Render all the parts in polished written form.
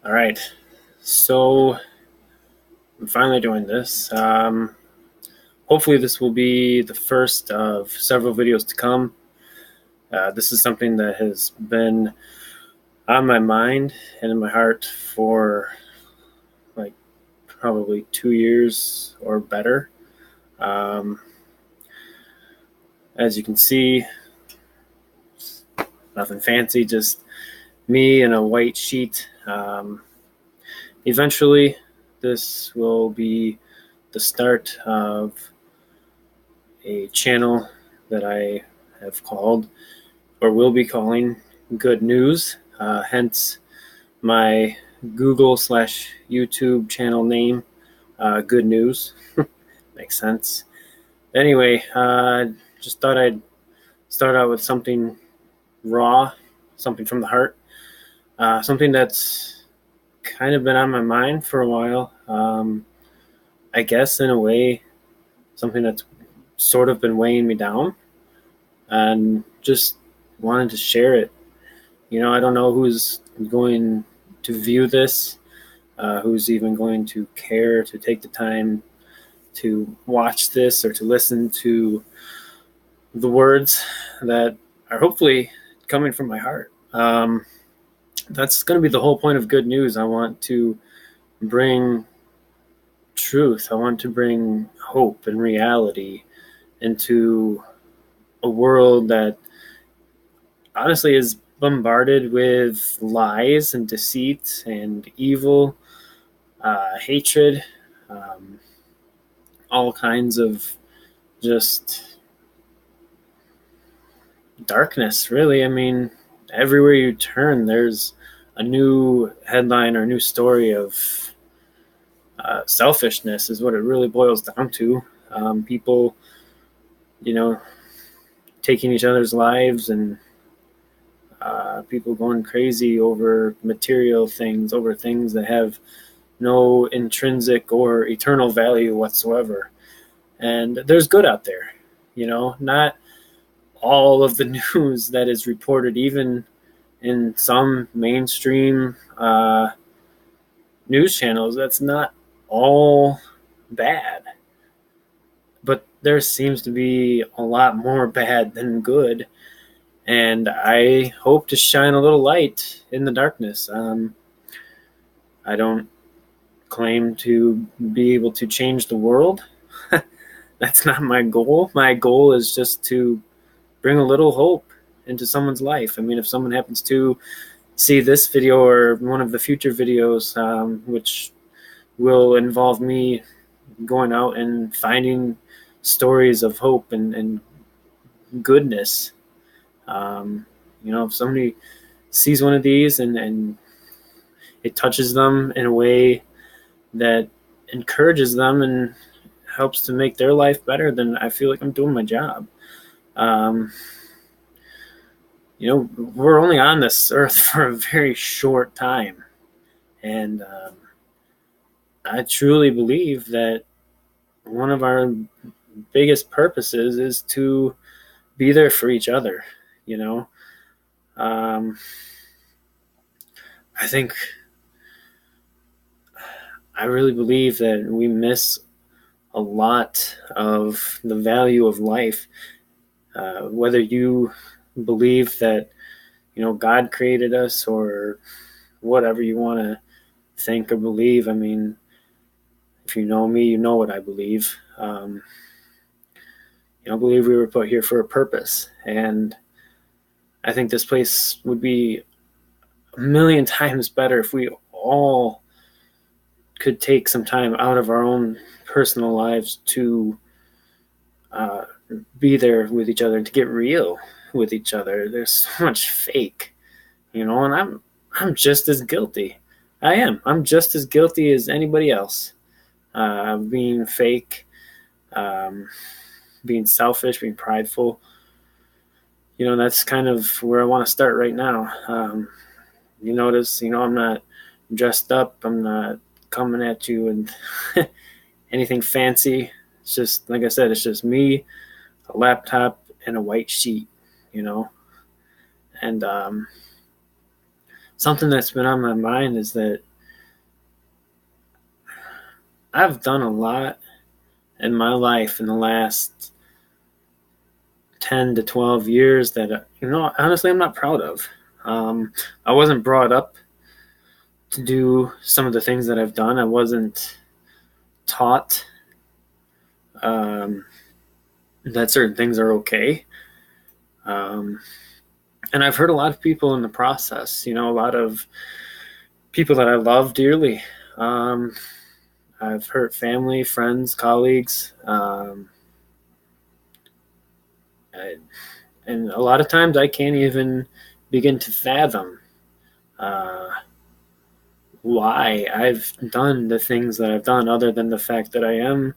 All right, so I'm finally doing this. Hopefully, this will be the first of several videos to come. This is something that has been on my mind and in my heart for like probably 2 years or better. Um, as you can see, nothing fancy, just me and a white sheet. Eventually, this will be the start of a channel that I have called or will be calling Good News, hence my Google/YouTube channel name, Good News. Makes sense. Anyway, just thought I'd start out with something raw, something from the heart, something that's kind of been on my mind for a while. I guess in a way, something that's sort of been weighing me down, and just wanted to share it. I don't know who's going to view this, who's even going to care to take the time to watch this or to listen to the words that are hopefully coming from my heart. That's going to be the whole point of Good News. I want to bring truth. I want to bring hope and reality into a world that honestly is bombarded with lies and deceit and evil, hatred, um, all kinds of just darkness, really. I mean, everywhere you turn, there's a new headline or a new story of selfishness, is what it really boils down to. People, you know, taking each other's lives and people going crazy over material things, over things that have no intrinsic or eternal value whatsoever. And there's good out there, not all of the news that is reported, even in some mainstream news channels, that's not all bad. But there seems to be a lot more bad than good. And I hope to shine a little light in the darkness. I don't claim to be able to change the world. That's not my goal. My goal is just to bring a little hope into someone's life. I mean, if someone happens to see this video or one of the future videos, which will involve me going out and finding stories of hope and goodness. If somebody sees one of these and it touches them in a way that encourages them and helps to make their life better, then I feel like I'm doing my job. Um, we're only on this earth for a very short time. And I truly believe that one of our biggest purposes is to be there for each other. You know, um, I think I really believe that we miss a lot of the value of life. Whether you believe that, God created us or whatever you want to think or believe. I mean, if you know me, you know what I believe. I believe we were put here for a purpose. And I think this place would be a million times better if we all could take some time out of our own personal lives to be there with each other and to get real with each other. There's so much fake, and I'm just as guilty. I am. I'm just as guilty as anybody else. Being fake, um, being selfish, being prideful. That's kind of where I want to start right now. You notice, I'm not dressed up. I'm not coming at you and anything fancy. It's just, like I said, it's just me, a laptop, and a white sheet, you know. And something that's been on my mind is that I've done a lot in my life in the last 10 to 12 years that, honestly, I'm not proud of. I wasn't brought up to do some of the things that I've done. I wasn't taught um, that certain things are okay. Um, and I've hurt a lot of people in the process, a lot of people that I love dearly. I've hurt family, friends, colleagues. And a lot of times I can't even begin to fathom uh, why I've done the things that I've done, other than the fact that I am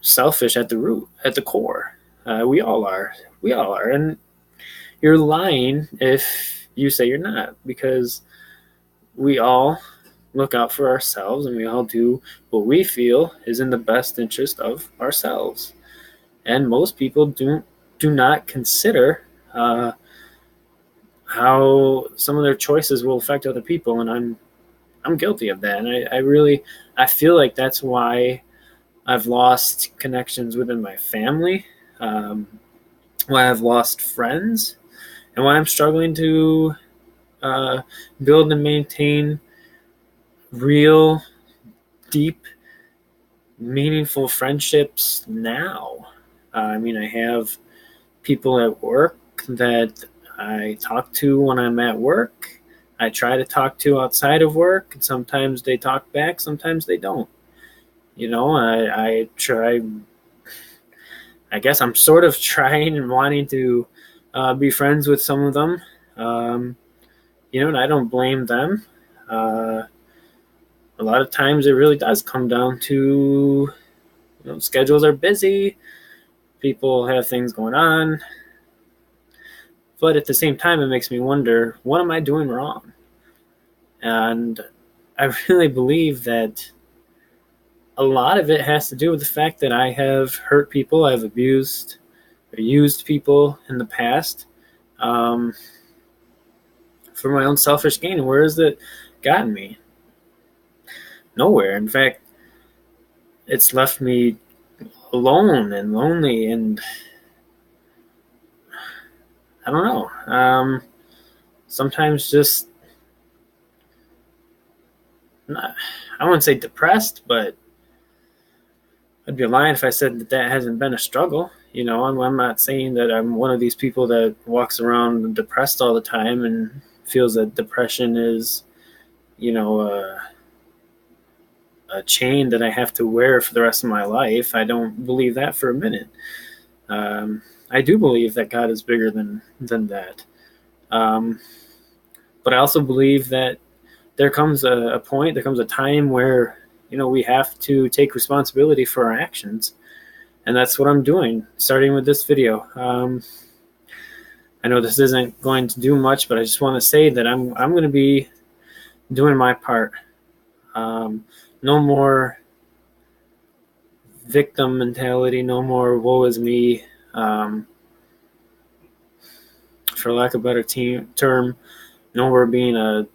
selfish at the root, at the core. We all are. We all are. And you're lying if you say you're not, because we all look out for ourselves and we all do what we feel is in the best interest of ourselves. And most people do not consider how some of their choices will affect other people, and I'm guilty of that. And I feel like that's why I've lost connections within my family, um, why I've lost friends, and why I'm struggling to uh, build and maintain real, deep, meaningful friendships now. I have people at work that I talk to when I'm at work. I try to talk to outside of work, and sometimes they talk back, sometimes they don't. I try. I guess I'm sort of trying and wanting to be friends with some of them. Um, and I don't blame them. Uh, a lot of times it really does come down to, schedules are busy, people have things going on, but at the same time, it makes me wonder, what am I doing wrong? And I really believe that a lot of it has to do with the fact that I have hurt people, I've abused or used people in the past, um, for my own selfish gain. And where has it gotten me? Nowhere. In fact, it's left me alone and lonely, and I don't know. Sometimes just not, I wouldn't say depressed, but I'd be lying if I said that hasn't been a struggle. I'm not saying that I'm one of these people that walks around depressed all the time and feels that depression is, a chain that I have to wear for the rest of my life. I don't believe that for a minute. I do believe that God is bigger than that. Um, but I also believe that there comes a point, there comes a time where, we have to take responsibility for our actions. And that's what I'm doing, starting with this video. I know this isn't going to do much, but I just want to say that I'm going to be doing my part. No more victim mentality, no more woe is me. For lack of a better term, no more being a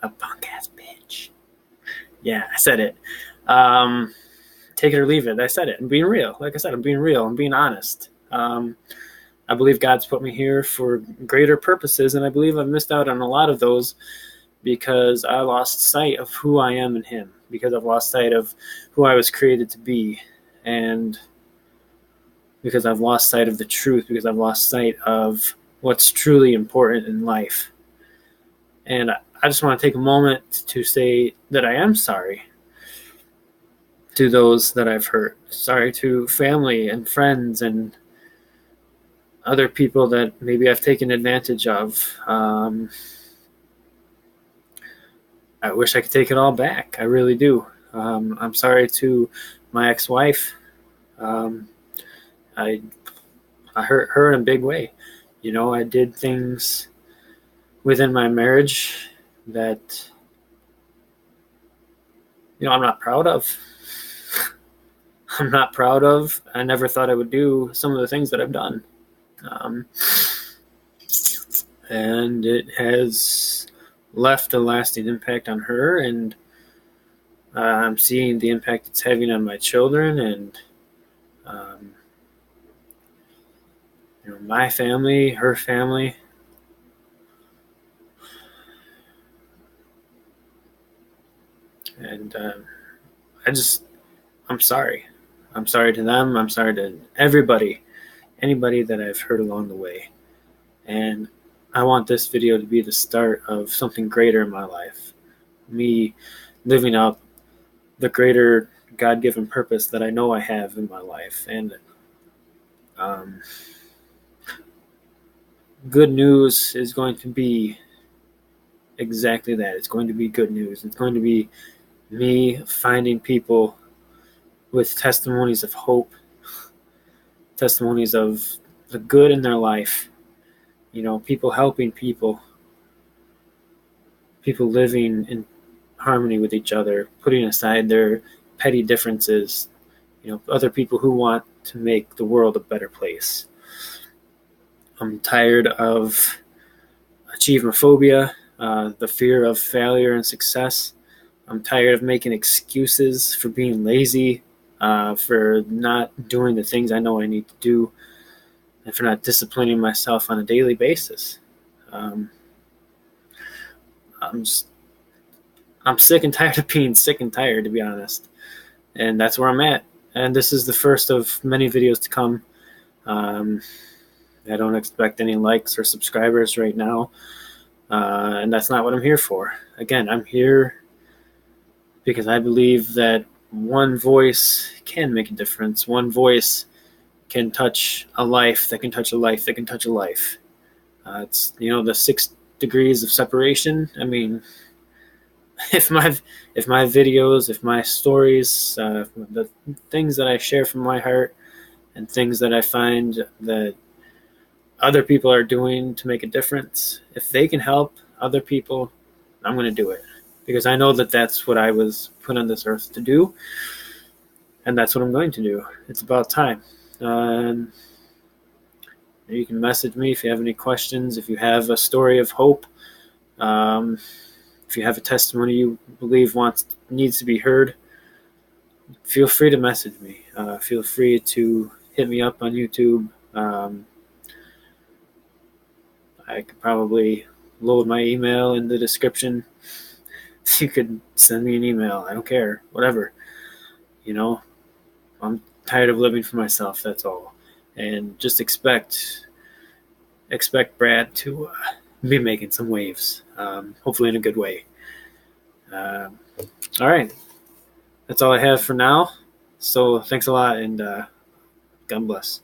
punk ass bitch. Yeah, I said it. Take it or leave it. I said it. I'm being real. Like I said, I'm being real. I'm being honest. I believe God's put me here for greater purposes, and I believe I've missed out on a lot of those because I lost sight of who I am in Him, because I've lost sight of who I was created to be, and because I've lost sight of the truth, because I've lost sight of what's truly important in life. And I just want to take a moment to say that I am sorry to those that I've hurt. Sorry to family and friends and other people that maybe I've taken advantage of. I wish I could take it all back. I really do. I'm sorry to my ex-wife. I hurt her in a big way. I did things within my marriage that, I'm not proud of. I'm not proud of. I never thought I would do some of the things that I've done. And it has left a lasting impact on her, and I'm seeing the impact it's having on my children and my family, her family. And I'm sorry. I'm sorry to them. I'm sorry to anybody that I've hurt along the way. And I want this video to be the start of something greater in my life. Me living up the greater God-given purpose that I know I have in my life. And um, good news is going to be exactly that. It's going to be good news. It's going to be me finding people with testimonies of hope, testimonies of the good in their life, people helping people, people living in harmony with each other, putting aside their petty differences, other people who want to make the world a better place. I'm tired of achievemophobia, the fear of failure and success. I'm tired of making excuses for being lazy, for not doing the things I know I need to do, and for not disciplining myself on a daily basis. Um, I'm just, I'm sick and tired of being sick and tired, to be honest. And that's where I'm at. And this is the first of many videos to come. Um, I don't expect any likes or subscribers right now. And that's not what I'm here for. Again, I'm here because I believe that one voice can make a difference. One voice can touch a life that can touch a life that can touch a life. It's the 6 degrees of separation. I mean, if my videos, if my stories, the things that I share from my heart, and things that I find that other people are doing to make a difference, if they can help other people, I'm going to do it, because I know that that's what I was put on this earth to do, and that's what I'm going to do. It's about time. You can message me if you have any questions, if you have a story of hope, if you have a testimony you believe needs to be heard. Feel free to message me. Feel free to hit me up on YouTube. I could probably load my email in the description. You could send me an email. I don't care. Whatever. I'm tired of living for myself. That's all. And just expect Brad to be making some waves. Hopefully in a good way. All right. That's all I have for now. So thanks a lot, and God bless.